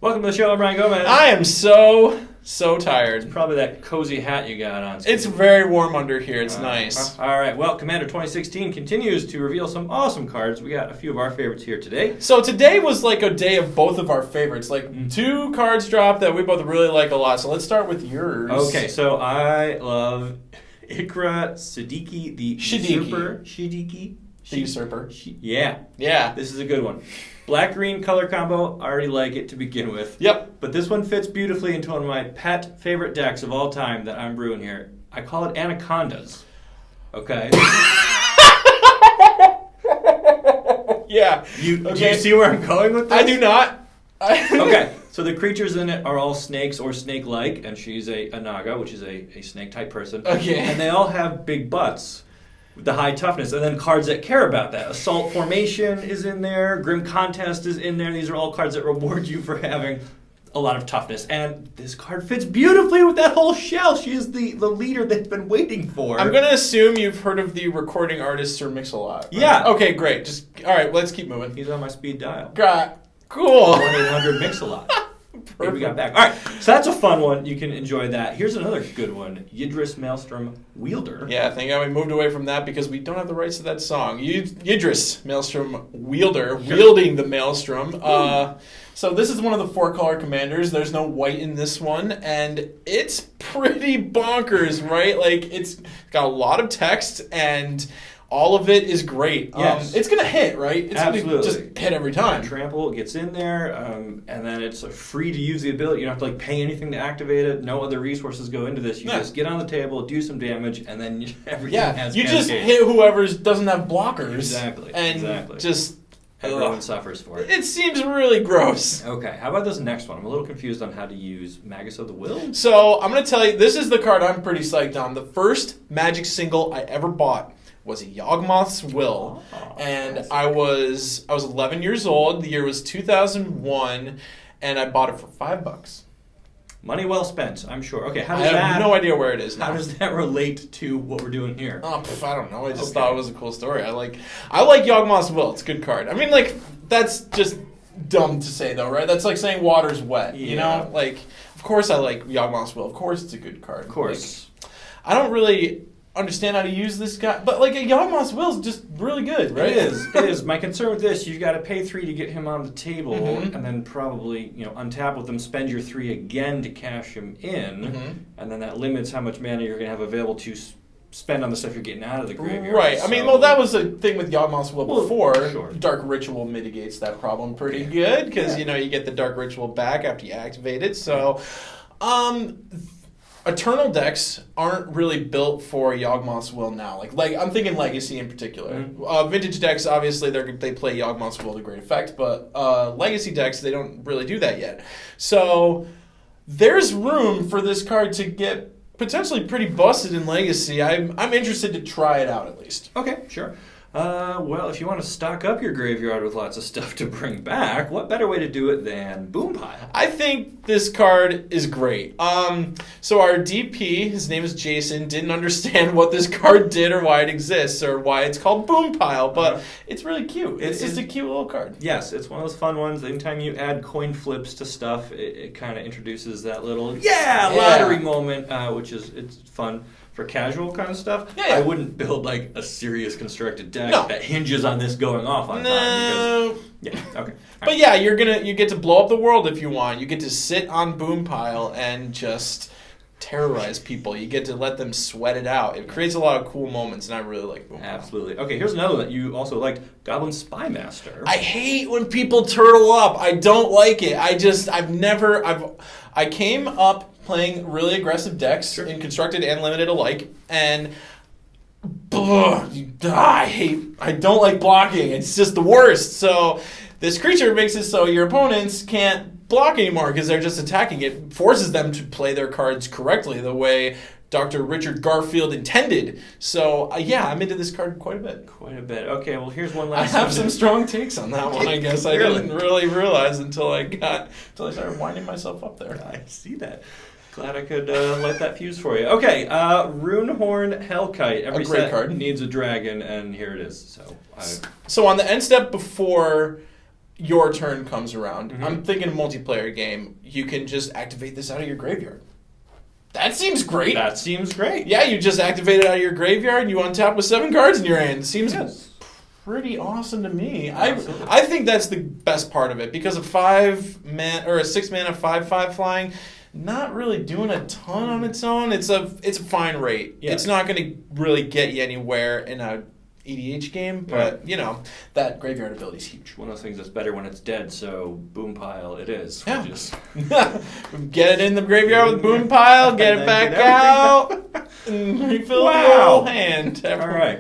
Welcome to the show. I'm Ryan Gomez. I am so tired. It's probably that cozy hat you got on. It's very warm under here. It's nice. All right. Well, Commander 2016 continues to reveal some awesome cards. We got a few of our favorites here today. So today was like a day of both of our favorites. Like two cards dropped that we both really like a lot. So let's start with yours. Okay. So I love Ikra Siddiqui, the Usurper. The Usurper. Yeah. This is a good one. Black-green color combo, I already like it to begin with. Yep. But this one fits beautifully into one of my pet favorite decks of all time that I'm brewing here. I call it Anacondas. Okay? Yeah. Do you see where I'm going with this? I do not. Okay. So the creatures in it are all snakes or snake-like, and she's a Naga, which is a snake-type person. Okay. And they all have big butts with the high toughness, and then cards that care about that. Assault Formation is in there, Grim Contest is in there. These are all cards that reward you for having a lot of toughness. And this card fits beautifully with that whole shell. She is the leader they've been waiting for. I'm going to assume you've heard of the recording artist Sir Mix-a-Lot. Right? Yeah. Okay, great. All right, let's keep moving. He's on my speed dial. Cool. 1-800 Mix-a-Lot. Here we got back. All right, so that's a fun one. You can enjoy that. Here's another good one. Yidris Maelstrom Wielder. Yeah, thank God we moved away from that because we don't have the rights to that song. Yidris Maelstrom Wielder, wielding the Maelstrom. So this is one of the 4-color commanders. There's no white in this one, and it's pretty bonkers, right? Like, it's got a lot of text, and all of it is great. Yes. It's going to hit, right? It's going to just hit every time. Trample gets in there, and then it's free to use the ability. You don't have to pay anything to activate it. No other resources go into this. You just get on the table, do some damage, and then everything has you just cascade. hit whoever doesn't have blockers. Exactly. And just... Everyone suffers for it. It seems really gross. Okay, how about this next one? I'm a little confused on how to use Magus of the Will. So, I'm going to tell you, this is the card I'm pretty psyched on. The first Magic single I ever bought was a Yawgmoth's Will. And I was 11 years old. The year was 2001. And I bought it for $5. Money well spent, I'm sure. Okay, I have no idea where it is now. How does that relate to what we're doing here? I don't know. I just thought it was a cool story. I like Yawgmoth's Will. It's a good card. I mean, that's just dumb to say, though, right? That's like saying water's wet, you know? Of course I like Yawgmoth's Will. Of course it's a good card. Of course. I don't really understand how to use this guy, but a Yawgmoth's Will is just really good, right? It is. My concern with this, you've got to pay 3 to get him on the table, and then probably untap with him, spend your 3 again to cash him in, and then that limits how much mana you're going to have available to spend on the stuff you're getting out of the graveyard. Right. I mean, that was a thing with Yawgmoth's Will before. Sure. Dark Ritual mitigates that problem pretty good because you get the Dark Ritual back after you activate it. So, Eternal decks aren't really built for Yawgmoth's Will now. Like I'm thinking Legacy in particular. Vintage decks, obviously, they play Yawgmoth's Will to great effect, but Legacy decks, they don't really do that yet. So there's room for this card to get potentially pretty busted in Legacy. I'm interested to try it out at least. Okay, sure. Well, if you want to stock up your graveyard with lots of stuff to bring back, what better way to do it than Boomba? I think this card is great. So our DP, his name is Jason, didn't understand what this card did or why it exists or why it's called Boompile, but it's really cute. It's just a cute little card. Yes, it's one of those fun ones. Anytime you add coin flips to stuff, it kind of introduces that little lottery moment, which is it's fun. For casual kind of stuff, I wouldn't build a serious constructed deck that hinges on this going off on time. Because, okay. But yeah, you get to blow up the world if you want. You get to sit on Boompile and just terrorize people. You get to let them sweat it out. It creates a lot of cool moments, and I really like Boompile. Absolutely. Okay, here's another one that you also liked, Goblin Spymaster. I hate when people turtle up. I don't like it. I came up playing really aggressive decks in constructed and limited alike, and I don't like blocking. It's just the worst. So this creature makes it so your opponents can't block anymore because they're just attacking. It forces them to play their cards correctly the way Dr. Richard Garfield intended. So, I'm into this card quite a bit. Quite a bit. Okay, well, here's one last I have some strong takes on that one, I guess. I didn't really realize until I started winding myself up there. I see that. Glad I could light that fuse for you. Okay, Runehorn Hellkite. Every great set card. needs a dragon, and here it is. So on the end step before your turn comes around, Mm-hmm. I'm thinking a multiplayer game, you can just activate this out of your graveyard. That seems great. That seems great. Yeah, you just activate it out of your graveyard and you untap with 7 cards in your hand. Seems pretty awesome to me. I think that's the best part of it because a 6-mana 5/5 flying, not really doing a ton on its own. It's a fine rate. Yeah. It's not going to really get you anywhere in a EDH game, but that graveyard ability is huge. One of those things that's better when it's dead, so boom pile it is. Yeah. Just Get it in the graveyard with Boom Pile, get it back out, and refill your whole hand. All right.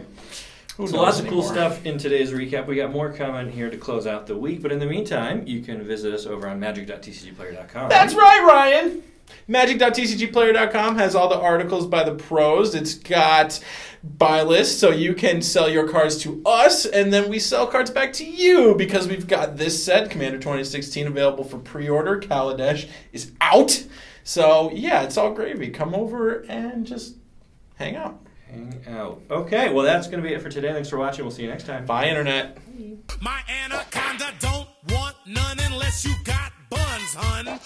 Who So knows lots of cool anymore? stuff in today's recap. We got more coming here to close out the week, but in the meantime, you can visit us over on Magic.TCGplayer.com. That's right, Ryan. Magic.TCGplayer.com has all the articles by the pros. It's got buy lists, so you can sell your cards to us, and then we sell cards back to you because we've got this set, Commander 2016, available for pre-order. Kaladesh is out. So, yeah, it's all gravy. Come over and just hang out. Hang out. Okay, well, that's going to be it for today. Thanks for watching. We'll see you next time. Bye, Internet. My anaconda don't want none unless you got buns, hun.